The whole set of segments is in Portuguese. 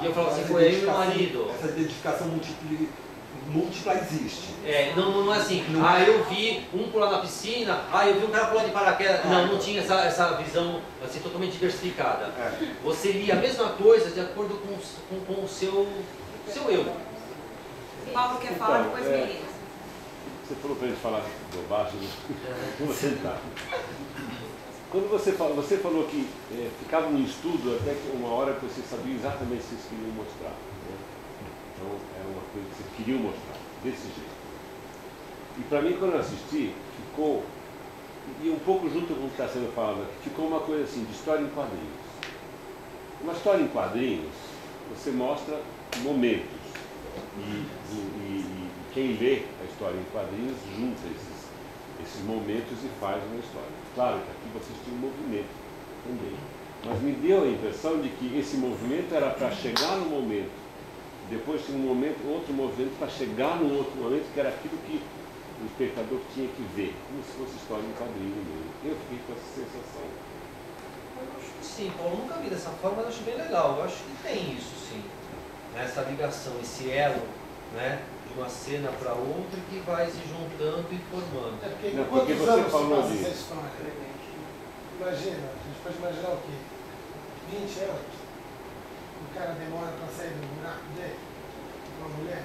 E eu falo assim, foi eu e meu marido. Essa identificação múltipla existe. Não é assim, eu vi um pular na piscina, eu vi um cara pular de paraquedas. Não tinha essa visão assim, totalmente diversificada. Você lia a mesma coisa de acordo com o seu eu. Paulo quer falar, depois meninas. Você falou para a gente falar bobagem, vamos sentar. Quando você falou que ficava num estudo até que uma hora que você sabia exatamente o que vocês queriam mostrar. Né? Então era uma coisa que vocês queriam mostrar, desse jeito. E para mim, quando eu assisti, ficou, e um pouco junto com o que está sendo falado aqui, ficou uma coisa assim, de história em quadrinhos. Uma história em quadrinhos, você mostra momentos. E quem lê a história em quadrinhos junta esses momentos e faz uma história. Claro que aqui vocês tinham um movimento também. Mas me deu a impressão de que esse movimento era para chegar no momento. Depois tinha outro movimento para chegar num outro momento, que era aquilo que o espectador tinha que ver, como se fosse história em quadrinho mesmo. Eu fiquei com essa sensação. Eu acho que sim, Paulo, eu nunca vi dessa forma, mas eu acho bem legal. Eu acho que tem isso sim. Essa ligação, esse elo, né, de uma cena para outra que vai se juntando e formando. Porque você falou disso. Essa história? Imagina, a gente pode imaginar o quê? 20 anos? O cara demora para sair do buraco dele? Uma mulher?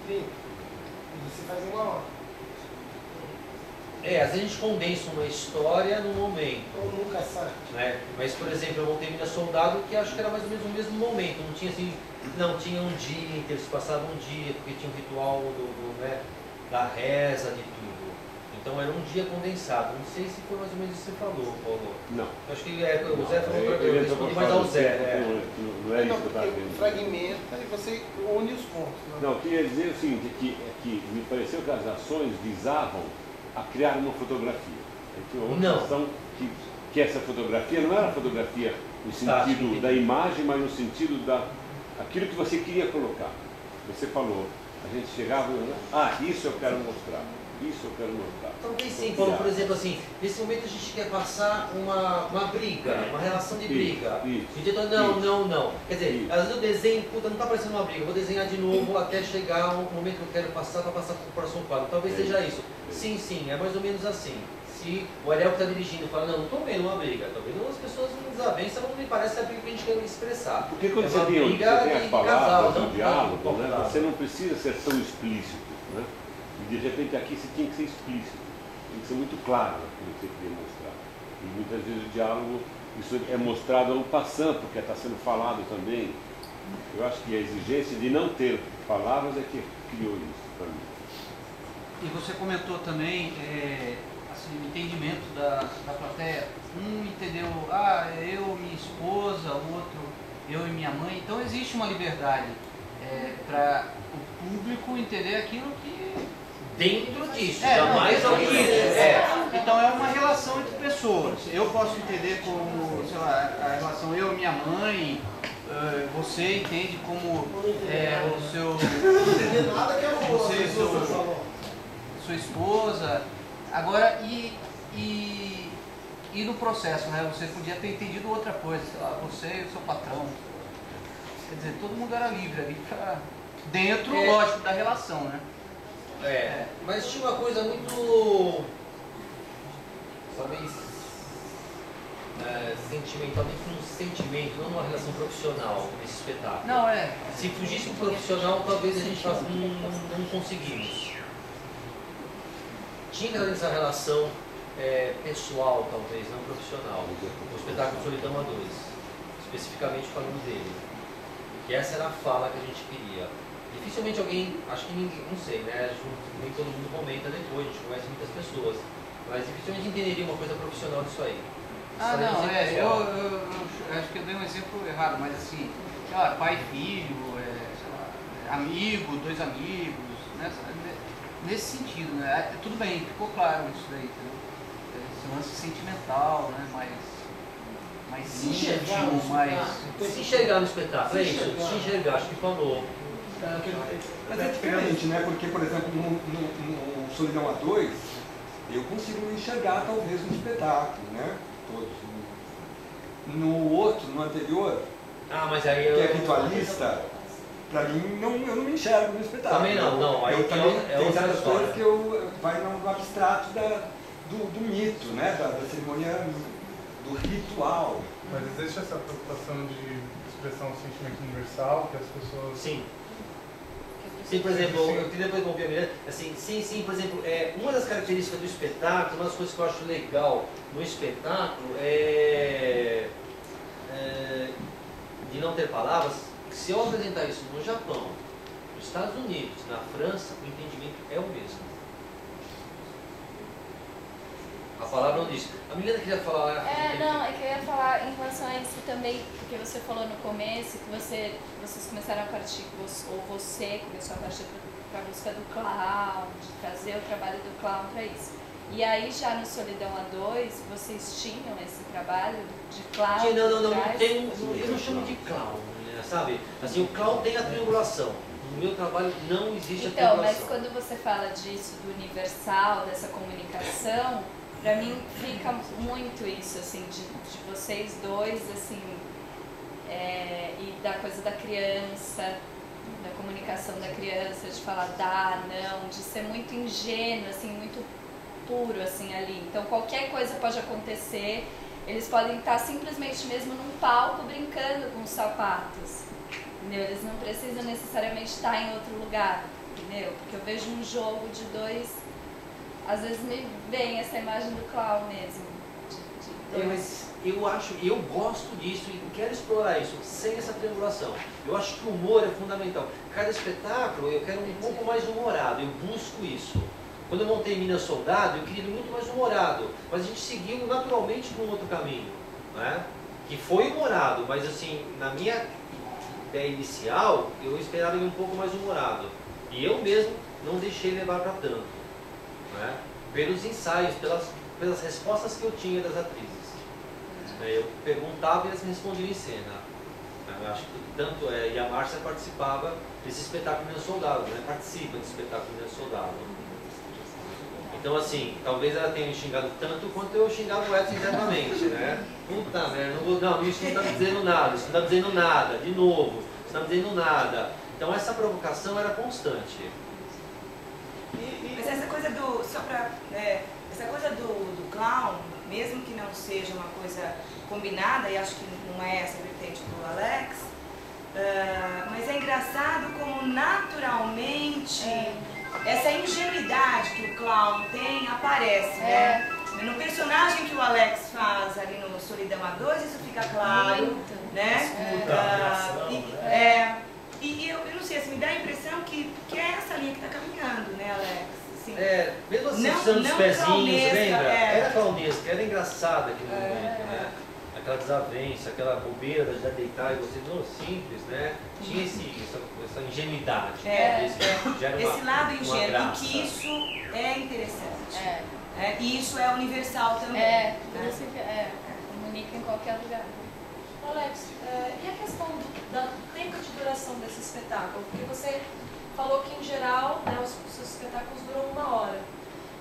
30? E você faz uma hora. Às vezes a gente condensa uma história num momento. Ou nunca sai. Né? Mas, por exemplo, eu montei Mina Soldado, que acho que era mais ou menos o mesmo momento. Não tinha assim, tinha um dia inteiro, se passava um dia, porque tinha um ritual da reza, de tudo. Então era um dia condensado. Não sei se foi mais ou menos isso que você falou, Paulo. Não. Acho que o Zé falou outra coisa, eu respondi mais ao Zé. Não é isso que eu estava dizendo. Fragmenta e você une os pontos. Não, eu queria dizer o seguinte, que me pareceu que as ações visavam a criar uma fotografia. Tinha uma ação que essa fotografia não era fotografia no sentido da imagem, mas no sentido aquilo que você queria colocar. Você falou, a gente chegava e isso eu quero mostrar. Isso eu quero mostrar. Talvez sim, Paulo, por exemplo, assim, nesse momento a gente quer passar uma briga, uma relação de briga. Não. Quer dizer, às vezes eu desenho, não está parecendo uma briga, eu vou desenhar de novo até chegar ao momento que eu quero passar para passar para o próximo quadro. Talvez seja isso. Sim, é mais ou menos assim. Se o Ariel que está dirigindo fala, não estou vendo uma briga, talvez as pessoas não desavençam, não me parece a briga que a gente quer expressar. Porque quando você tem as palavras, o diálogo, você não precisa ser tão explícito. Né? E de repente aqui você tinha que ser explícito, tem que ser muito claro naquilo que você queria mostrar. E muitas vezes o diálogo, isso é mostrado ao passando, porque está sendo falado também. Eu acho que a exigência de não ter palavras é que criou isso para mim. E você comentou também o entendimento da plateia. Um entendeu, eu, minha esposa, o outro, eu e minha mãe. Então existe uma liberdade para o público entender aquilo que... Dentro disso, jamais alguém... Então é uma relação entre pessoas. Eu posso entender como, sei lá, a relação eu e minha mãe, você entende como o seu... Não nada que é você, sua esposa. Agora, e no processo, né? Você podia ter entendido outra coisa, sei lá, você e o seu patrão. Quer dizer, todo mundo era livre ali pra... Dentro, lógico, da relação, né? Mas tinha uma coisa muito, talvez, sentimental, um sentimento, não uma relação profissional nesse espetáculo. Não, Se fugisse do profissional, talvez a gente não conseguimos. Tinha que haver essa relação pessoal, talvez, não profissional, no espetáculo Solidão a 2, especificamente falando dele. Que essa era a fala que a gente queria. Dificilmente alguém, acho que ninguém, não sei, né? Nem todo mundo comenta depois, a gente conhece muitas pessoas, mas dificilmente entenderia uma coisa profissional disso aí. Eu acho que eu dei um exemplo errado, mas assim, sei lá, pai e filho, sei lá, amigo, dois amigos, né? Nesse sentido, né? Tudo bem, ficou claro isso daí, entendeu? Esse lance sentimental, né? Mais íntimo, se enxergar no espetáculo, é isso, se enxergar, acho que falou. Mas é diferente, né? Porque, por exemplo, no Solidão A2, eu consigo enxergar talvez no espetáculo, né? Todos. No outro, no anterior, mas aí que é ritualista, pra mim, eu não me enxergo no espetáculo. Também não. Aí eu também é tem outra certas história. coisas que eu vai no abstrato do mito, né? Da cerimônia, do ritual. Mas existe essa preocupação de expressar um sentimento universal que as pessoas... Sim. Sim, por exemplo, eu queria depois interromper a Miranda, assim, sim, por exemplo, uma das características do espetáculo, uma das coisas que eu acho legal no espetáculo de não ter palavras, que se eu apresentar isso no Japão, nos Estados Unidos, na França, o entendimento é o mesmo. A palavra não diz. A Milena queria falar... É que eu ia falar em relação a isso também, porque você falou no começo que vocês começaram a partir, ou você começou a partir para a busca do clown, de trazer o trabalho do clown para isso. E aí já no Solidão A2, vocês tinham esse trabalho de clown? Eu não chamo de clown, né, sabe? Assim, o clown tem a triangulação. No meu trabalho não existe a triangulação. Mas quando você fala disso, do universal, dessa comunicação, pra mim fica muito isso, assim, de vocês dois, assim, e da coisa da criança, da comunicação da criança, de falar dá, não, de ser muito ingênuo, assim, muito puro, assim, ali. Então qualquer coisa pode acontecer, eles podem estar simplesmente mesmo num palco brincando com os sapatos, entendeu? Eles não precisam necessariamente estar em outro lugar, entendeu? Porque eu vejo um jogo de dois... Às vezes me vem essa imagem do clown mesmo. Mas eu gosto disso e quero explorar isso sem essa triangulação. Eu acho que o humor é fundamental. Cada espetáculo eu quero um pouco mais humorado, eu busco isso. Quando eu montei Minas Soldado, eu queria ir muito mais humorado, mas a gente seguiu naturalmente por um outro caminho, né? Que foi humorado, mas assim, na minha ideia inicial, eu esperava ir um pouco mais humorado. E eu mesmo não deixei levar para tanto. Né? Pelos ensaios, pelas respostas que eu tinha das atrizes. Eu perguntava e elas me respondiam em cena. Eu acho que tanto e a Márcia participava desse espetáculo Minas Soldado, né? Participa desse espetáculo Minas Soldado. Então assim, talvez ela tenha me xingado tanto quanto eu xingava o Edson internamente, né? Puta merda, isso não está dizendo nada, isso não está dizendo nada, de novo, isso não está dizendo nada. Então essa provocação era constante. Mas essa coisa essa coisa do clown, mesmo que não seja uma coisa combinada, e acho que não é essa a vertente do Alex, mas é engraçado como naturalmente essa ingenuidade que o clown tem aparece, né? No personagem que o Alex faz ali no Solidão A2, isso fica claro, né? E eu não sei, assim, me dá a impressão que é essa linha que está caminhando, né, Alex? Assim, mesmo assim, usando os pezinhos, lembra? Era clownesca, era engraçada aquele momento, né? Aquela desavença, aquela bobeira de já deitar e você, não, simples, né? Tinha essa ingenuidade. Esse lado ingênuo, e que isso é interessante. E isso é universal também. Comunica em qualquer lugar. Alex, e a questão do tempo de duração desse espetáculo? Porque você falou que, em geral, né, os seus espetáculos duram 1 hora.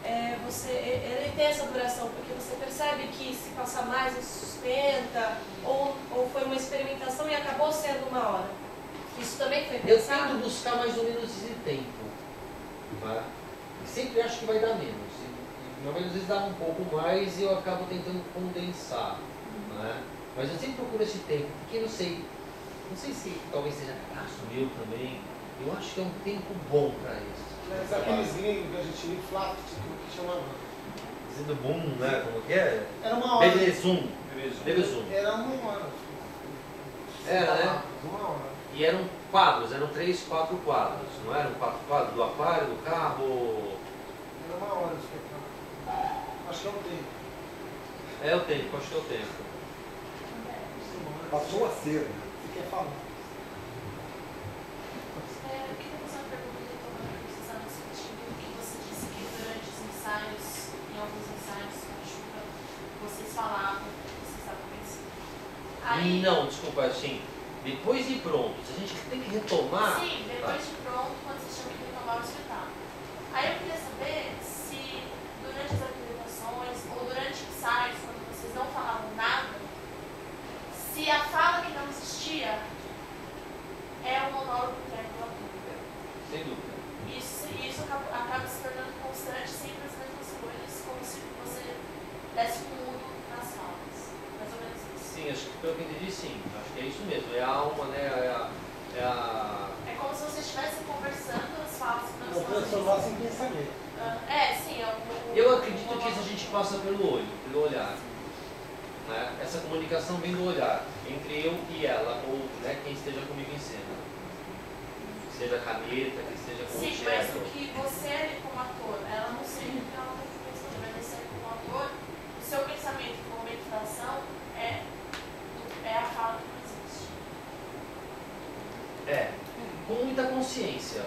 Ele tem essa duração porque você percebe que se passar mais ele se sustenta, ou foi uma experimentação e acabou sendo 1 hora? Isso também foi pensado? Eu tento buscar mais ou menos esse tempo. Tá? E sempre acho que vai dar menos. Normalmente às vezes dá um pouco mais e eu acabo tentando condensar. Né? Mas eu sempre procuro esse tempo, porque não sei se talvez seja caso meu também, eu acho que é um tempo bom para isso. Mas aqueles gringos que a gente viu, flat, que chamava? Dizendo boom, né? Como que é? Era 1 hora. Bebezum. Era 1 hora. Era, né? 1 hora. E eram quadros, eram 3, 4 quadros, não eram 4 quadros do aquário, do carro? Era 1 hora o espetáculo. Acho que é o tempo. É o tempo, acho que é o tempo. Passou a ser. Você quer falar? Eu queria fazer uma pergunta retomando que vocês estavam discutindo, e você disse que durante os ensaios, em alguns ensaios com a Juca, vocês falavam, vocês estavam pensando. Não, desculpa, assim, depois de pronto, se a gente tem que retomar... Sim, depois de pronto, quando vocês tinham que retomar o espetáculo. Aí eu queria saber se durante as apresentações, ou durante ensaios, quando vocês não falavam nada, Se a fala que não existia é um monólogo interno do ator. Sem dúvida. Isso acaba se tornando constante, sempre as mesmas coisas, como se você desse um mudo nas falas. Mais ou menos isso. Sim, acho que pelo que eu entendi, sim. Acho que é isso mesmo. É a alma, né? É como se você estivesse conversando as falas que não Ou estão transformar-se em pensamento. Sim. Eu acredito que isso a gente passa pelo olho, pelo olhar. Né? Essa comunicação vem do olhar, entre eu e ela, ou né, quem esteja comigo em cena. Que seja a caneta, que seja com o Sim, mas teatro. o que você ali como ator, ela não sei o que ela está pensando, mas você como ator, o seu pensamento no momento da ação é a fala que não existe. Com muita consciência.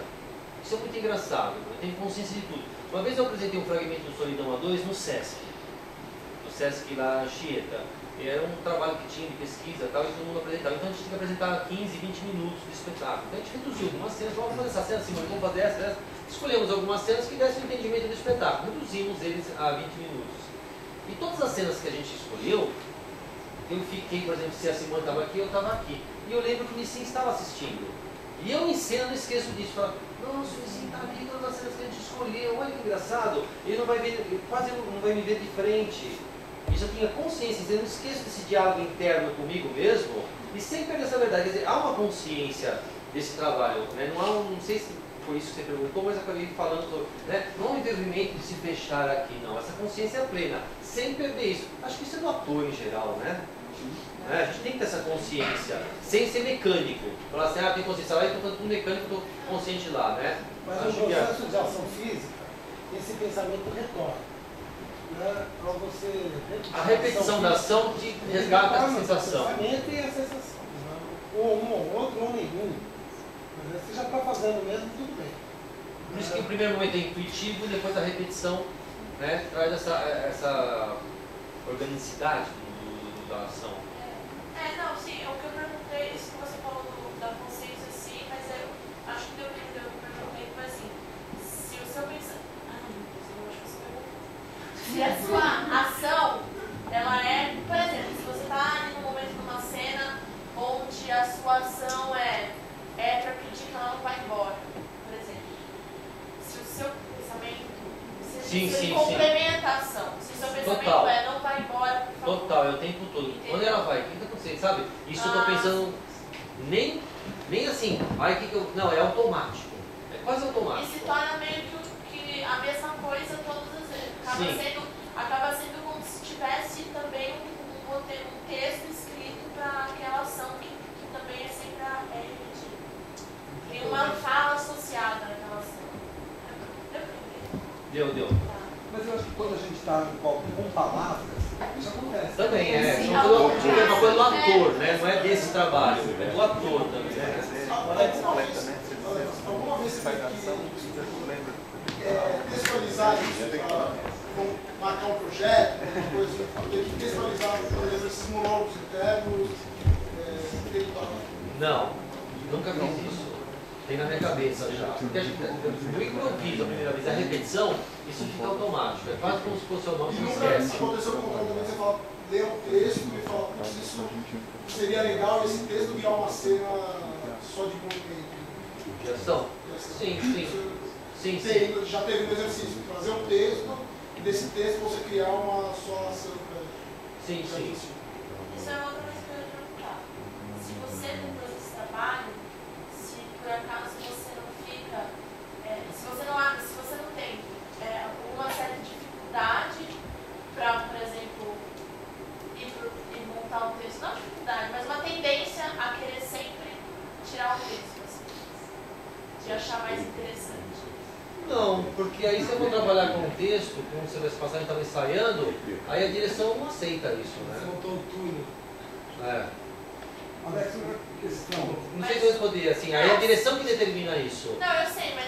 Isso é muito engraçado, eu tenho consciência de tudo. Uma vez eu apresentei um fragmento do Solidão A2 no Sesc. No Sesc lá, Chieta. E era um trabalho que tinha de pesquisa e tal, e todo mundo apresentava. Então a gente tinha que apresentar 15, 20 minutos de espetáculo. Então a gente reduziu algumas cenas, vamos fazer essa cena, Simone, vamos fazer essa. Escolhemos algumas cenas que dessem o entendimento do espetáculo. Reduzimos eles a 20 minutos. E todas as cenas que a gente escolheu, eu fiquei, por exemplo, se a Simone estava aqui, eu estava aqui. E eu lembro que o Nissin estava assistindo. E eu em cena não esqueço disso. Falo, nossa, o Nissin está aqui, todas as cenas que a gente escolheu, olha que engraçado. Ele não vai ver, quase não vai me ver de frente. E já tinha consciência, eu não esqueço desse diálogo interno comigo mesmo, e sem perder essa verdade. Quer dizer, há uma consciência desse trabalho, né? Não sei se foi isso que você perguntou, mas eu acabei falando sobre, né? Não há um envolvimento de se fechar aqui, não. Essa consciência plena, sem perder isso. Acho que isso é do ator em geral, né? A gente tem que ter essa consciência, sem ser mecânico. Falar assim, tem consciência lá, eu estou falando com mecânico, estou consciente lá, né? Mas no processo de ação física, esse pensamento retorna. Para você a repetição da ação te resgata a sensação. O pensamento e a sensação. Ou um ou outro, ou nenhum. Mas você já está fazendo mesmo, tudo bem. Por isso que o primeiro momento é intuitivo e depois a repetição, né, traz essa organicidade da ação. Não, sim, o que eu perguntei, isso que você falou da consciência, sim, mas eu acho que deu para entender o que eu perguntei, mas assim, se o seu pensamento. Se a sua ação, ela é, por exemplo, se você está ali no momento de uma cena onde a sua ação é para pedir que ela não vá embora, por exemplo. Se o seu pensamento, se complementa a ação, se o seu pensamento Total. não vai embora, por favor. Total, é o tempo todo. Entendeu? Quando ela vai, o que está acontecendo, sabe? Isso eu estou pensando, nem assim, não, é automático. É quase automático. E se torna meio que a mesma coisa todas as vezes. Acaba sendo como se tivesse também um texto escrito para aquela ação que também é sempre repetida. Tem uma fala associada àquela ação. Deu. Mas eu acho que quando a gente está com palavras, isso acontece. Também, é uma coisa do ator, né? Não é desse trabalho, é do ator também. Alguma vez você vai textualizar isso para marcar um projeto, alguma coisa, tem que textualizar, por exemplo, esses monólogos internos, Não, nunca fiz isso. Tem na minha cabeça já. Porque eu improviso a primeira vez, a repetição, isso fica automático. É quase como se fosse o nome que esquece. Aconteceu com o você fala, lê um texto e fala, isso seria legal esse texto virar uma cena só de movimento. De ação? Sim. Já teve um exercício, fazer um texto e desse texto você criar uma só ação. Sim. Isso é outra coisa que eu ia perguntar. Se você depois desse trabalho, se por acaso você não fica, se você não tem alguma certa dificuldade para, por exemplo, ir montar um texto, não dificuldade, mas uma tendência a querer sempre tirar o texto, assim, de achar mais interessante. Não, porque aí se eu vou trabalhar com um texto, como você vai se passar, a gente estava ensaiando, aí a direção não aceita isso, né? Você montou um túnel. Alex, uma questão. Não sei se eu respondi assim, aí a direção que determina isso. Não, eu sei, mas